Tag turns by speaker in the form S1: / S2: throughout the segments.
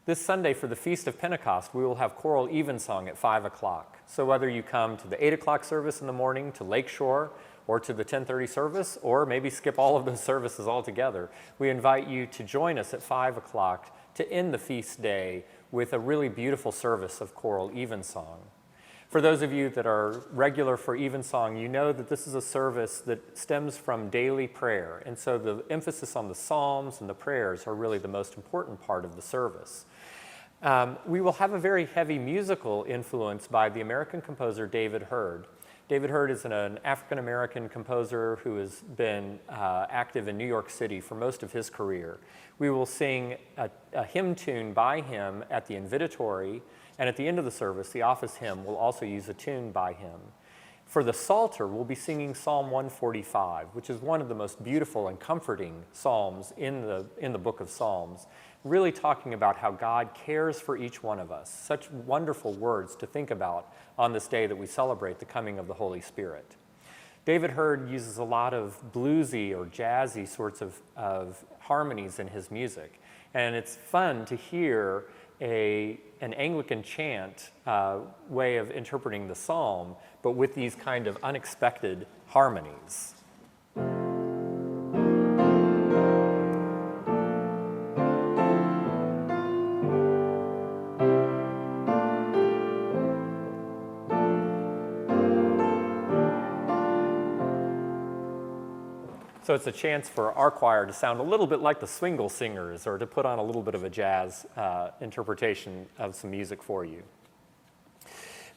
S1: This Sunday for the Feast of Pentecost, we will have Choral Evensong at 5 o'clock. So whether you come to the 8 o'clock service in the morning to Lakeshore or to the 10:30 service, or maybe skip all of those services altogether, we invite you to join us at 5 o'clock to end the feast day with a really beautiful service of Choral Evensong. For those of you that are regular for Evensong, you know that this is a service that stems from daily prayer, and so the emphasis on the psalms and the prayers are really the most important part of the service. We will have a very heavy musical influence by the American composer David Hurd. David Hurd is an African-American composer who has been active in New York City for most of his career. We will sing a hymn tune by him at the invitatory, and at the end of the service, the office hymn will also use a tune by him. For the Psalter, we'll be singing Psalm 145, which is one of the most beautiful and comforting psalms in the book of Psalms, really talking about how God cares for each one of us. Such wonderful words to think about on this day that we celebrate the coming of the Holy Spirit. David Hurd uses a lot of bluesy or jazzy sorts of harmonies in his music, and it's fun to hear an Anglican chant way of interpreting the psalm, but with these kind of unexpected harmonies. So it's a chance for our choir to sound a little bit like the Swingle Singers, or to put on a little bit of a jazz interpretation of some music for you.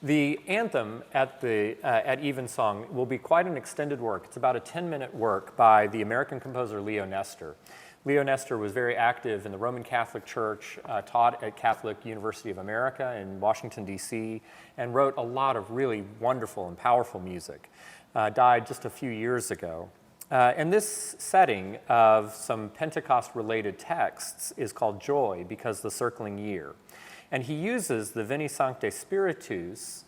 S1: The anthem at Evensong will be quite an extended work. It's about a 10-minute work by the American composer Leo Nestor. Leo Nestor was very active in the Roman Catholic Church, taught at Catholic University of America in Washington, D.C., and wrote a lot of really wonderful and powerful music. Died just a few years ago. And this setting of some Pentecost-related texts is called Joy, because the circling year. And he uses the Veni Sancte Spiritus,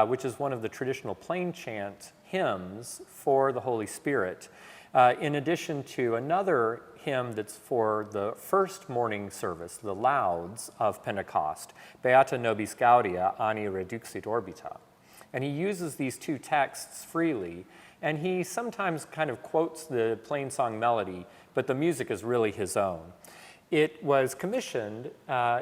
S1: which is one of the traditional plain chant hymns for the Holy Spirit, in addition to another hymn that's for the first morning service, the Lauds of Pentecost, Beata nobis gaudia, ani reduxit orbita. And he uses these two texts freely, and he sometimes kind of quotes the plain song melody, but the music is really his own. It was commissioned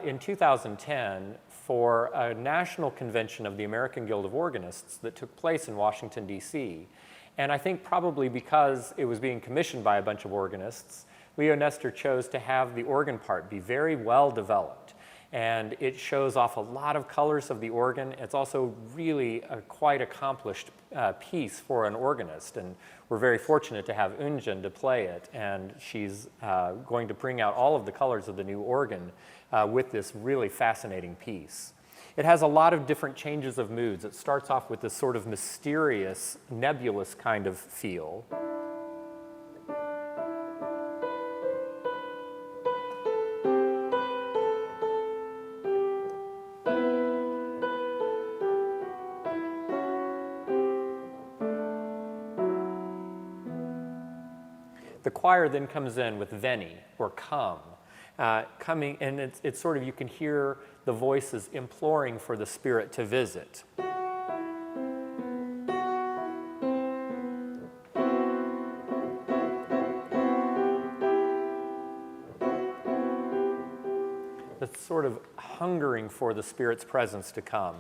S1: in 2010 for a national convention of the American Guild of Organists that took place in Washington, D.C. And I think probably because it was being commissioned by a bunch of organists, Leo Nestor chose to have the organ part be very well developed. And it shows off a lot of colors of the organ. It's also really a quite accomplished piece for an organist, and we're very fortunate to have Unjen to play it, and she's going to bring out all of the colors of the new organ with this really fascinating piece. It has a lot of different changes of moods. It starts off with this sort of mysterious, nebulous kind of feel. The choir then comes in with Veni, or come, coming, and it's sort of, you can hear the voices imploring for the Spirit to visit. It's sort of hungering for the Spirit's presence to come.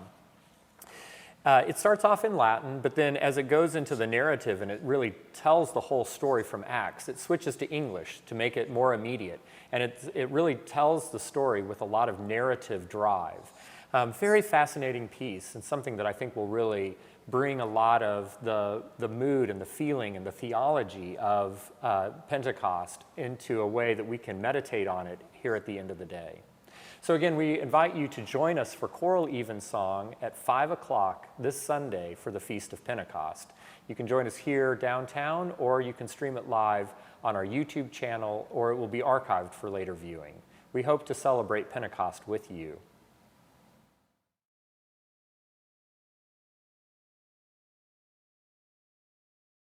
S1: It starts off in Latin, but then as it goes into the narrative and it really tells the whole story from Acts, it switches to English to make it more immediate. And it really tells the story with a lot of narrative drive. Very fascinating piece, and something that I think will really bring a lot of the mood and the feeling and the theology of Pentecost into a way that we can meditate on it here at the end of the day. So again, we invite you to join us for Choral Evensong at 5 o'clock this Sunday for the Feast of Pentecost. You can join us here downtown, or you can stream it live on our YouTube channel, or it will be archived for later viewing. We hope to celebrate Pentecost with you.